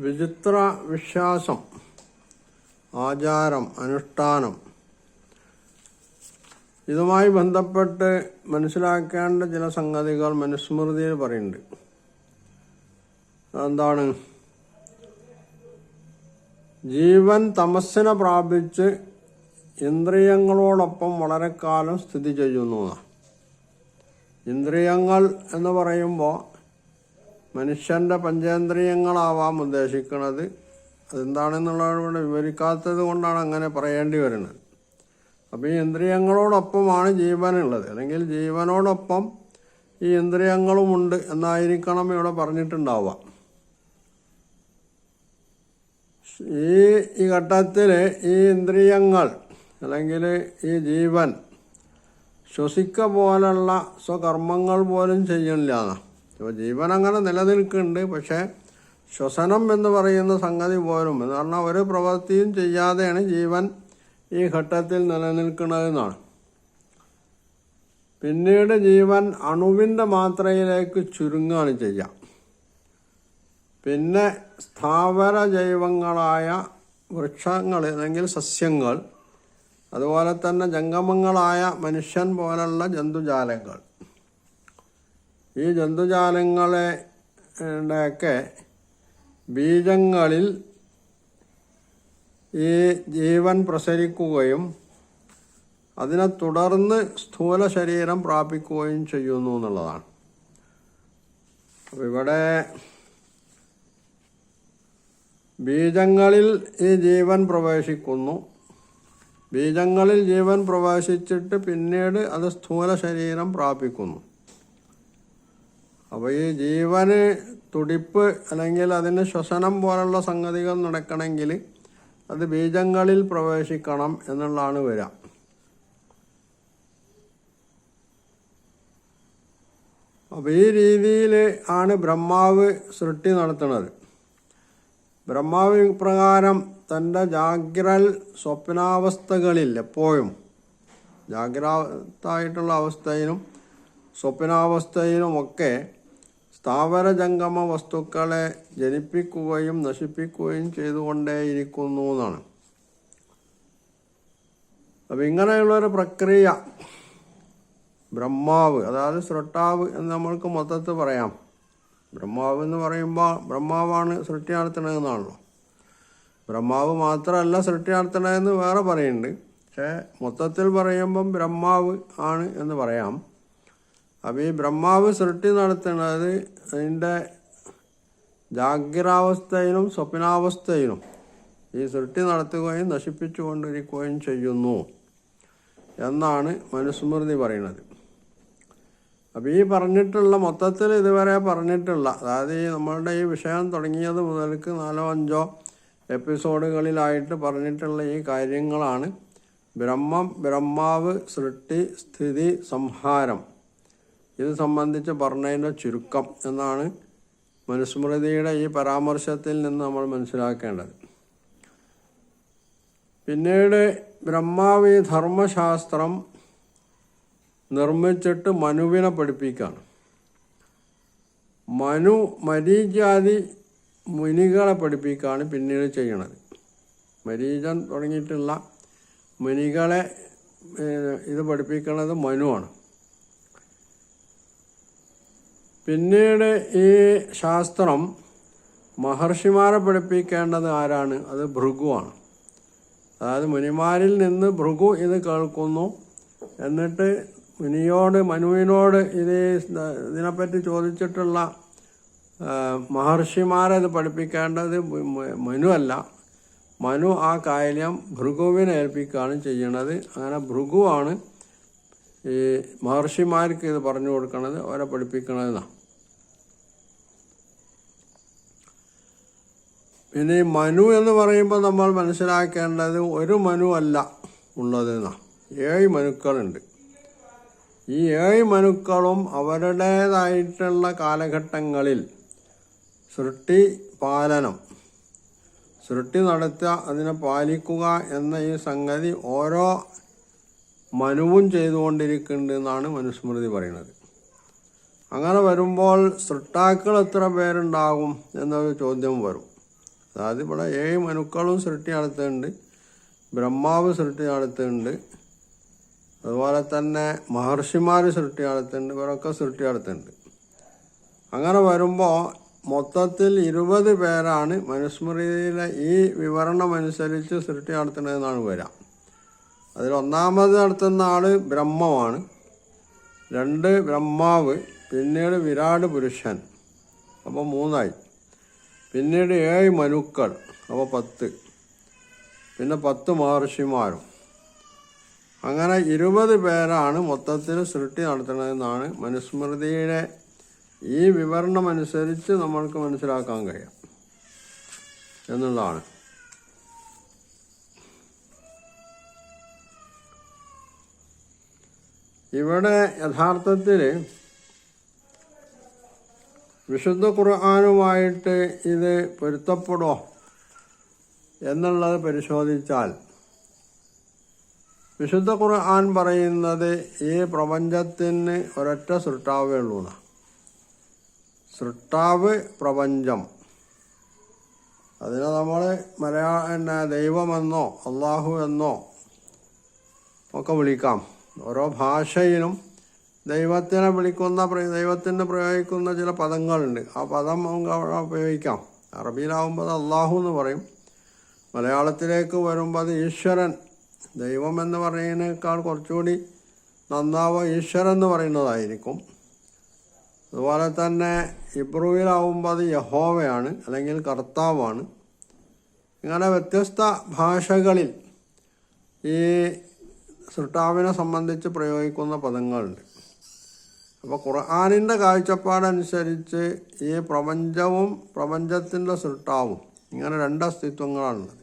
വിചിത്ര വിശ്വാസം, ആചാരം, അനുഷ്ഠാനം ഇതുമായി ബന്ധപ്പെട്ട് മനസ്സിലാക്കേണ്ട ചില സംഗതികൾ മനുസ്മൃതിയിൽ പറയുന്നുണ്ട്. എന്താണ്? ജീവൻ തമസ്സിനെ പ്രാപിച്ച് ഇന്ദ്രിയങ്ങളോടൊപ്പം വളരെ കാലം സ്ഥിതി ചെയ്യുന്നു. ഇന്ദ്രിയങ്ങൾ എന്ന് പറയുമ്പോൾ മനുഷ്യൻ്റെ പഞ്ചേന്ദ്രിയങ്ങളാവാം ഉദ്ദേശിക്കുന്നത്. അതെന്താണെന്നുള്ളത് ഇവിടെ വിവരിക്കാത്തത് കൊണ്ടാണ് അങ്ങനെ പറയേണ്ടി വരുന്നത്. അപ്പോൾ ഈ ഇന്ദ്രിയങ്ങളോടൊപ്പമാണ് ജീവനുള്ളത്, അല്ലെങ്കിൽ ജീവനോടൊപ്പം ഈ ഇന്ദ്രിയങ്ങളുമുണ്ട് എന്നായിരിക്കണം ഇവിടെ പറഞ്ഞിട്ടുണ്ടാവുക. ഈ ഘട്ടത്തിൽ ഈ ഇന്ദ്രിയങ്ങൾ അല്ലെങ്കിൽ ഈ ജീവൻ ശ്വസിക്ക പോലുള്ള സ്വകർമ്മങ്ങൾ പോലും ചെയ്യണില്ല. അപ്പോൾ ജീവൻ അങ്ങനെ നിലനിൽക്കുന്നുണ്ട്, പക്ഷേ ശ്വസനം എന്ന് പറയുന്ന സംഗതി പോലും എന്ന് പറഞ്ഞാൽ ഒരു പ്രവൃത്തിയും ചെയ്യാതെയാണ് ജീവൻ ഈ ഘട്ടത്തിൽ നിലനിൽക്കുന്നതെന്നാണ്. പിന്നീട് ജീവൻ അണുവിൻ്റെ മാത്രയിലേക്ക് ചുരുങ്ങുകയാണ് ചെയ്യുക. പിന്നെ സ്ഥാവര ജൈവങ്ങളായ വൃക്ഷങ്ങൾ അല്ലെങ്കിൽ സസ്യങ്ങൾ, അതുപോലെ തന്നെ ജംഗമങ്ങളായ മനുഷ്യൻ പോലുള്ള ജന്തുജാലങ്ങൾ, ഈ ജന്തുജാലങ്ങളുടെയൊക്കെ ബീജങ്ങളിൽ ഈ ജീവൻ പ്രസരിക്കുകയും അതിനെ തുടർന്ന് സ്ഥൂല ശരീരം പ്രാപിക്കുകയും ചെയ്യുന്നു എന്നുള്ളതാണ്. അപ്പോൾ ഇവിടെ ബീജങ്ങളിൽ ഈ ജീവൻ പ്രവേശിക്കുന്നു. ബീജങ്ങളിൽ ജീവൻ പ്രവേശിച്ചിട്ട് പിന്നീട് അത് സ്ഥൂല ശരീരം പ്രാപിക്കുന്നു. അപ്പോൾ ഈ ജീവന് തുടിപ്പ് അല്ലെങ്കിൽ അതിന് ശ്വസനം പോലുള്ള സംഗതികൾ നടക്കണമെങ്കിൽ അത് ബീജങ്ങളിൽ പ്രവേശിക്കണം എന്നുള്ളതാണ് വരിക. അപ്പോൾ ഈ രീതിയിൽ ആണ് ബ്രഹ്മാവ് സൃഷ്ടി നടത്തുന്നത്. ബ്രഹ്മാവ് പ്രകാരം തൻ്റെ സ്വപ്നാവസ്ഥകളിൽ എപ്പോഴും ജാഗ്രതായിട്ടുള്ള അവസ്ഥയിലും സ്വപ്നാവസ്ഥയിലുമൊക്കെ സ്ഥാവര ജംഗമ വസ്തുക്കളെ ജനിപ്പിക്കുകയും നശിപ്പിക്കുകയും ചെയ്തുകൊണ്ടേയിരിക്കുന്നു എന്നാണ്. അപ്പം ഇങ്ങനെയുള്ളൊരു പ്രക്രിയ ബ്രഹ്മാവ്, അതായത് സൃഷ്ടാവ് എന്ന് നമ്മൾക്ക് മൊത്തത്തിൽ പറയാം. ബ്രഹ്മാവ് എന്ന് പറയുമ്പോൾ ബ്രഹ്മാവാണ് സൃഷ്ടി നടത്തണതെന്നാണല്ലോ. ബ്രഹ്മാവ് മാത്രമല്ല സൃഷ്ടി നടത്തണതെന്ന് വേറെ പറയുന്നുണ്ട്, പക്ഷേ മൊത്തത്തിൽ പറയുമ്പം ബ്രഹ്മാവ് ആണ് എന്ന് പറയാം. അപ്പോൾ ഈ ബ്രഹ്മാവ് സൃഷ്ടി നടത്തുന്നത് അതിൻ്റെ ജാഗ്രാവസ്ഥയിലും സ്വപ്നാവസ്ഥയിലും ഈ സൃഷ്ടി നടത്തുകയും നശിപ്പിച്ചുകൊണ്ടിരിക്കുകയും ചെയ്യുന്നു എന്നാണ് മനുസ്മൃതി പറയുന്നത്. അപ്പോൾ ഈ പറഞ്ഞിട്ടുള്ള മൊത്തത്തിൽ ഇതുവരെ പറഞ്ഞിട്ടുള്ള, അതായത് ഈ നമ്മളുടെ ഈ വിഷയം തുടങ്ങിയത് മുതൽക്ക് 4-5 എപ്പിസോഡുകളിലായിട്ട് പറഞ്ഞിട്ടുള്ള ഈ കാര്യങ്ങളാണ് ബ്രഹ്മം, ബ്രഹ്മാവ്, സൃഷ്ടി, സ്ഥിതി, സംഹാരം ഇത് സംബന്ധിച്ച് പറഞ്ഞതിൻ്റെ ചുരുക്കം എന്നാണ് മനുസ്മൃതിയുടെ ഈ പരാമർശത്തിൽ നിന്ന് നമ്മൾ മനസ്സിലാക്കേണ്ടത്. പിന്നീട് ബ്രഹ്മാവ് ഈ ധർമ്മശാസ്ത്രം നിർമ്മിച്ചിട്ട് മനുവിനെ പഠിപ്പിക്കുകയാണ്. മനു മരീചാദി മുനികളെ പഠിപ്പിക്കുകയാണ് പിന്നീട് ചെയ്യണത്. മരീചൻ തുടങ്ങിയിട്ടുള്ള മുനികളെ ഇത് പഠിപ്പിക്കുന്നത് മനുവാണ്. പിന്നീട് ഈ ശാസ്ത്രം മഹർഷിമാരെ പഠിപ്പിക്കേണ്ടത് ആരാണ്? അത് ഭൃഗുവാണ്. അതായത് മുനിമാരിൽ നിന്ന് ഭൃഗു ഇത് കേൾക്കുന്നു. എന്നിട്ട് മനുവിനോട് ഇതിനെപ്പറ്റി ചോദിച്ചിട്ടുള്ള മഹർഷിമാരെ ഇത് പഠിപ്പിക്കേണ്ടത് മനുവല്ല. മനു ആ കാര്യം ഭൃഗുവിനെ ഏൽപ്പിക്കുകയാണ് ചെയ്യണത്. അങ്ങനെ ഭൃഗുവാണ് ഈ മഹർഷിമാർക്ക് ഇത് പറഞ്ഞു കൊടുക്കണത്, അവരെ പഠിപ്പിക്കണതെന്നാണ്. പിന്നെ ഈ മനു എന്ന് പറയുമ്പോൾ നമ്മൾ മനസ്സിലാക്കേണ്ടത് ഒരു മനു അല്ല ഉള്ളതെന്നാണ്. 7 മനുക്കളുണ്ട്. ഈ 7 മനുക്കളും അവരുടേതായിട്ടുള്ള കാലഘട്ടങ്ങളിൽ സൃഷ്ടി നടത്തുക, അതിനെ പാലിക്കുക എന്ന ഈ സംഗതി ഓരോ മനുവും ചെയ്തുകൊണ്ടിരിക്കുന്നുണ്ട് എന്നാണ് മനുസ്മൃതി പറയുന്നത്. അങ്ങനെ വരുമ്പോൾ സൃഷ്ടാക്കൾ എത്ര പേരുണ്ടാകും എന്നൊരു ചോദ്യം വരും. അതായത് ഇവിടെ 7 മനുക്കളും സൃഷ്ടി നടത്തുന്നുണ്ട്, ബ്രഹ്മാവ് സൃഷ്ടി നടത്തുന്നുണ്ട്, അതുപോലെ തന്നെ മഹർഷിമാർ സൃഷ്ടി നടത്തുന്നുണ്ട്, ഇവരൊക്കെ സൃഷ്ടി നടത്തുന്നുണ്ട്. അങ്ങനെ വരുമ്പോൾ മൊത്തത്തിൽ 20 പേരാണ് മനുസ്മൃതിയിലെ ഈ വിവരണമനുസരിച്ച് സൃഷ്ടി നടത്തുന്നതെന്നാണ് വരിക. അതിൽ ഒന്നാമത് നടത്തുന്ന ആൾ ബ്രഹ്മമാണ്, 2 ബ്രഹ്മാവ്, പിന്നീട് വിരാട് പുരുഷൻ, അപ്പോൾ 3 ആയി. പിന്നീട് 7 മനുക്കൾ, അപ്പോൾ 10, പിന്നെ 10 മഹർഷിമാരും. അങ്ങനെ 20 പേരാണ് മൊത്തത്തിൽ സൃഷ്ടി നടത്തുന്നതെന്നാണ് മനുസ്മൃതിയുടെ ഈ വിവരണമനുസരിച്ച് നമ്മൾക്ക് മനസ്സിലാക്കാൻ കഴിയും എന്നുള്ളതാണ്. ഇവിടെ യഥാർത്ഥത്തിൽ വിശുദ്ധ ഖുർആനുമായിട്ട് ഇത് പൊരുത്തപ്പെടുമോ എന്നുള്ളത് പരിശോധിച്ചാൽ വിശുദ്ധ ഖുർആൻ പറയുന്നത് ഈ പ്രപഞ്ചത്തിന് ഒരൊറ്റ സൃഷ്ടാവേ ഉള്ളൂ. സൃഷ്ടാവ് പ്രപഞ്ചം. അതിനെ നമ്മൾ ദൈവമെന്നോ അള്ളാഹു എന്നോ ഒക്കെ വിളിക്കാം. ഓരോ ഭാഷയിലും ദൈവത്തിനെ ദൈവത്തിന് പ്രയോഗിക്കുന്ന ചില പദങ്ങളുണ്ട്. ആ പദം നമുക്ക് അവിടെ ഉപയോഗിക്കാം. അറബിയിലാവുമ്പോൾ അത് അള്ളാഹു എന്ന് പറയും. മലയാളത്തിലേക്ക് വരുമ്പോൾ അത് ഈശ്വരൻ. ദൈവം എന്ന് പറയുന്നതിനേക്കാൾ കുറച്ചുകൂടി നന്നാവുക ഈശ്വരൻ എന്ന് പറയുന്നതായിരിക്കും. അതുപോലെ തന്നെ ഇബ്രുവിലാവുമ്പോൾ അത് യഹോവയാണ്, അല്ലെങ്കിൽ കർത്താവാണ്. ഇങ്ങനെ വ്യത്യസ്ത ഭാഷകളിൽ ഈ സൃഷ്ടാവിനെ സംബന്ധിച്ച് പ്രയോഗിക്കുന്ന പദങ്ങളുണ്ട്. അപ്പോൾ ഖുർആനിൻ്റെ കാഴ്ചപ്പാടനുസരിച്ച് ഈ പ്രപഞ്ചവും പ്രപഞ്ചത്തിൻ്റെ സൃഷ്ടാവും ഇങ്ങനെ 2 അസ്തിത്വങ്ങളാണുള്ളത്.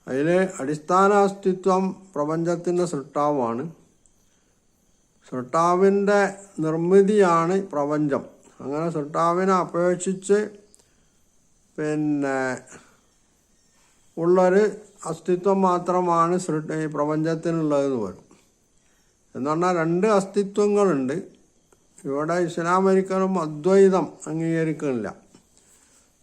അതിൽ അടിസ്ഥാന അസ്തിത്വം പ്രപഞ്ചത്തിൻ്റെ സൃഷ്ടാവാണ്. സൃഷ്ടാവിൻ്റെ നിർമ്മിതിയാണ് പ്രപഞ്ചം. അങ്ങനെ സൃഷ്ടാവിനെ അപേക്ഷിച്ച് ഉള്ളൊരു അസ്തിത്വം മാത്രമാണ് ഈ പ്രപഞ്ചത്തിനുള്ളതെന്ന് വരും. എന്ന് പറഞ്ഞാൽ 2 അസ്തിത്വങ്ങളുണ്ട്. ഇവിടെ ഇസ്ലാം ഒരിക്കലും അദ്വൈതം അംഗീകരിക്കുന്നില്ല.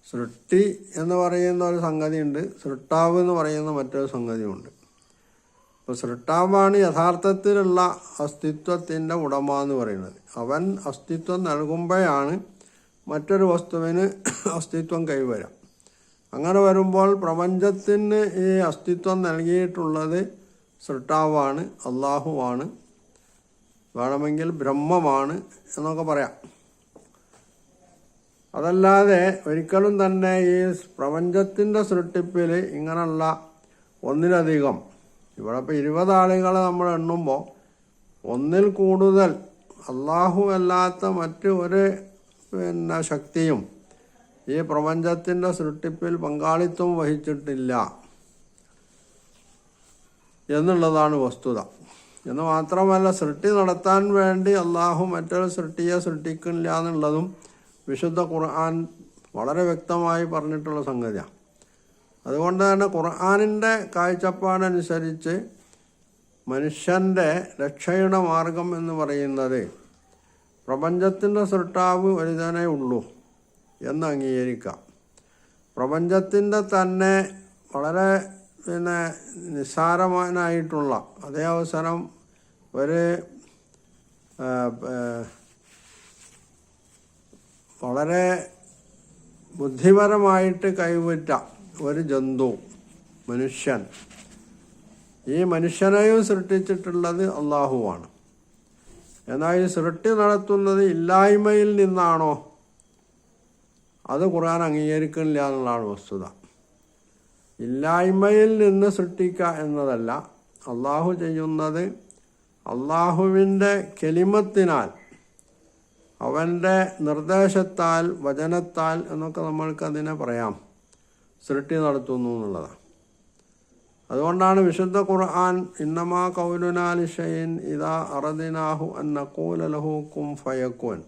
സൃഷ്ടി എന്ന് പറയുന്ന ഒരു സംഗതിയുണ്ട്, സൃഷ്ടാവ് എന്ന് പറയുന്ന മറ്റൊരു സംഗതിയുണ്ട്. അപ്പോൾ സൃഷ്ടാവാണ് യഥാർത്ഥത്തിലുള്ള അസ്തിത്വത്തിൻ്റെ ഉടമ എന്ന് പറയുന്നത്. അവൻ അസ്തിത്വം നൽകുമ്പോഴാണ് മറ്റൊരു വസ്തുവിന് അസ്തിത്വം കൈവരാം. അങ്ങനെ വരുമ്പോൾ പ്രപഞ്ചത്തിന് ഈ അസ്തിത്വം നൽകിയിട്ടുള്ളത് സൃഷ്ടാവാണ്, അള്ളാഹുവാണ്, വേണമെങ്കിൽ ബ്രഹ്മമാണ് എന്നൊക്കെ പറയാം. അതല്ലാതെ ഒരിക്കലും തന്നെ ഈ പ്രപഞ്ചത്തിൻ്റെ സൃഷ്ടിപ്പിൽ ഇങ്ങനെയുള്ള ഒന്നിലധികം, ഇവിടെ ഇപ്പോൾ 20 ആളുകളെ നമ്മൾ എണ്ണുമ്പോൾ ഒന്നിൽ കൂടുതൽ അള്ളാഹു അല്ലാത്ത മറ്റ് ഒരു ശക്തിയും ഈ പ്രപഞ്ചത്തിൻ്റെ സൃഷ്ടിപ്പിൽ പങ്കാളിത്തം വഹിച്ചിട്ടില്ല എന്നുള്ളതാണ് വസ്തുത. എന്ന് മാത്രമല്ല, സൃഷ്ടി നടത്താൻ വേണ്ടി അള്ളാഹു മറ്റൊരു സൃഷ്ടിയെ സൃഷ്ടിക്കില്ല എന്നുള്ളതും വിശുദ്ധ ഖുർആൻ വളരെ വ്യക്തമായി പറഞ്ഞിട്ടുള്ള സംഗതിയാണ്. അതുകൊണ്ട് തന്നെ ഖുർആനിൻ്റെ കാഴ്ചപ്പാടനുസരിച്ച് മനുഷ്യൻ്റെ രക്ഷയുടെ മാർഗം എന്ന് പറയുന്നത് പ്രപഞ്ചത്തിൻ്റെ സൃഷ്ടാവ് ഒരുതനെ ഉള്ളൂ എന്ന് അംഗീകരിക്കാം. പ്രപഞ്ചത്തിൻ്റെ തന്നെ വളരെ നിസ്സാരമാനായിട്ടുള്ള അതേ അവസരം ഒരു വളരെ ബുദ്ധിപരമായിട്ട് കൈവറ്റ ഒരു ജന്തു മനുഷ്യൻ, ഈ മനുഷ്യനെയും സൃഷ്ടിച്ചിട്ടുള്ളത് അള്ളാഹുവാണ്. എന്നാൽ ഈ സൃഷ്ടി നടത്തുന്നത് ഇല്ലായ്മയിൽ നിന്നാണോ? അത് ഖുർആൻ അംഗീകരിക്കുന്നില്ല എന്നുള്ളതാണ് വസ്തുത. ഇല്ലായ്മയിൽ നിന്ന് സൃഷ്ടിക്കുക എന്നതല്ല. അള്ളാഹു ചെയ്യുന്നത് അള്ളാഹുവിൻ്റെ കെലിമത്തിനാൽ, അവൻ്റെ നിർദ്ദേശത്താൽ, വചനത്താൽ എന്നൊക്കെ നമ്മൾക്കതിനെ പറയാം, സൃഷ്ടി നടത്തുന്നു എന്നുള്ളതാണ്. അതുകൊണ്ടാണ് വിശുദ്ധ ഖുർആൻ ഇന്നമാ ഖൗലുനാ ലിശൈഇൻ ഇദാ അറദ്നാഹു അൻ നഖൂല ലഹു കുൻ ഫയകുൻ.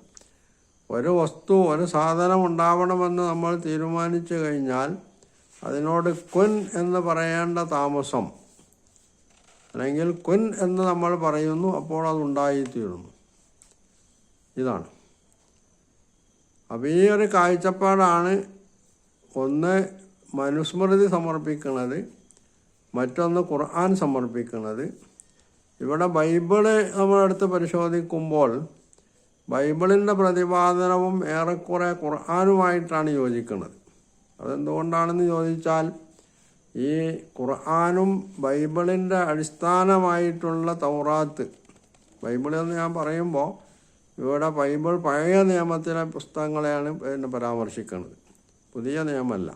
ഒരു വസ്തു, ഒരു സാധനം ഉണ്ടാവണമെന്ന് നമ്മൾ തീരുമാനിച്ചു കഴിഞ്ഞാൽ അതിനോട് കുൻ എന്ന് പറയേണ്ട താമസം, അല്ലെങ്കിൽ കുൻ എന്ന് നമ്മൾ പറയുന്നു, അപ്പോൾ അത് ഉണ്ടായിത്തീരുന്നു. ഇതാണ്. അപ്പോൾ ഈ ഒരു കാഴ്ചപ്പാടാണ് ഒന്ന് മനുസ്മൃതി സമർപ്പിക്കുന്നത്, മറ്റൊന്ന് ഖുർആൻ സമർപ്പിക്കുന്നത്. ഇവിടെ ബൈബിള് നമ്മളെടുത്ത് പരിശോധിക്കുമ്പോൾ ബൈബിളിൻ്റെ പ്രതിപാദനവും ഏറെക്കുറെ ഖുർആനുമായിട്ടാണ് യോജിക്കുന്നത്. അതെന്തുകൊണ്ടാണെന്ന് ചോദിച്ചാൽ ഈ ഖുർആനും ബൈബിളിൻ്റെ അടിസ്ഥാനമായിട്ടുള്ള തൗറാത്ത്, ബൈബിളെന്ന് ഞാൻ പറയുമ്പോൾ ഇവിടെ ബൈബിൾ പഴയ നിയമത്തിലെ പുസ്തകങ്ങളെയാണ് പരാമർശിക്കുന്നത്, പുതിയ നിയമമല്ല.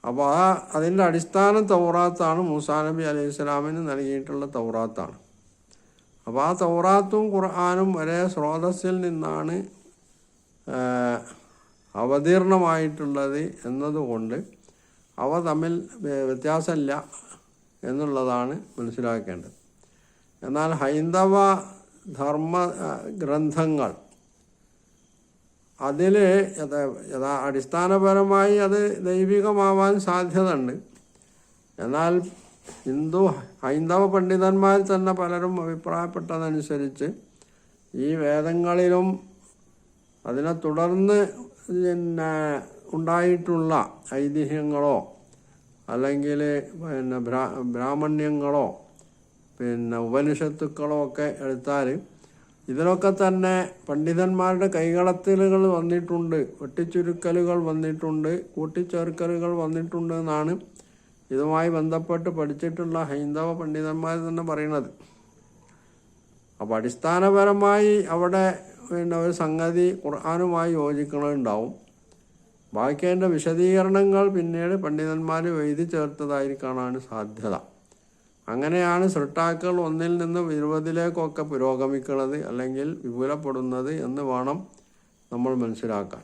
അപ്പോൾ അതിൻ്റെ അടിസ്ഥാനം തൗറാത്താണ്, മൂസാ നബി അലൈഹി സ്വലാമിന് നൽകിയിട്ടുള്ള തൗറാത്താണ്. അപ്പോൾ ആ തൗറാത്തും ഖുർആനും ഒരേ സ്രോതസ്സിൽ നിന്നാണ് അവതീർണമായിട്ടുള്ളത് എന്നതുകൊണ്ട് അവ തമ്മിൽ വ്യത്യാസമില്ല എന്നുള്ളതാണ് മനസ്സിലാക്കേണ്ടത്. എന്നാൽ ഹൈന്ദവ ധർമ്മ ഗ്രന്ഥങ്ങൾ അതിൽ അടിസ്ഥാനപരമായി അത് ദൈവികമാവാൻ സാധ്യതയുണ്ട്. എന്നാൽ ഹൈന്ദവ പണ്ഡിതന്മാർ തന്നെ പലരും അഭിപ്രായപ്പെട്ടതനുസരിച്ച് ഈ വേദങ്ങളിലും അതിനെ തുടർന്ന് ഉണ്ടായിട്ടുള്ള ഐതിഹ്യങ്ങളോ അല്ലെങ്കിൽ ബ്രാഹ്മണ്യങ്ങളോ ഉപനിഷത്തുക്കളോ ഒക്കെ എടുത്താൽ ഇതിലൊക്കെ തന്നെ പണ്ഡിതന്മാരുടെ കൈകടത്തലുകൾ വന്നിട്ടുണ്ട്, വെട്ടിച്ചുരുക്കലുകൾ വന്നിട്ടുണ്ട്, കൂട്ടിച്ചേർക്കലുകൾ വന്നിട്ടുണ്ട് എന്നാണ് ഇതുമായി ബന്ധപ്പെട്ട് പഠിച്ചിട്ടുള്ള ഹൈന്ദവ പണ്ഡിതന്മാർ തന്നെ പറയുന്നത്. അപ്പോൾ അടിസ്ഥാനപരമായി അവിടെ ഒരു സംഗതി ഖുർആനുമായി യോജിക്കണമുണ്ടാവും. ബാക്കി അതിൻ്റെ വിശദീകരണങ്ങൾ പിന്നീട് പണ്ഡിതന്മാർ എഴുതി ചേർത്തതായിരിക്കാനാണ് സാധ്യത. അങ്ങനെയാണ് സൃഷ്ടാക്കൾ 1 നിന്ന് 20 പുരോഗമിക്കുന്നത് അല്ലെങ്കിൽ വിപുലപ്പെടുന്നത് എന്ന് വേണം നമ്മൾ മനസ്സിലാക്കാൻ.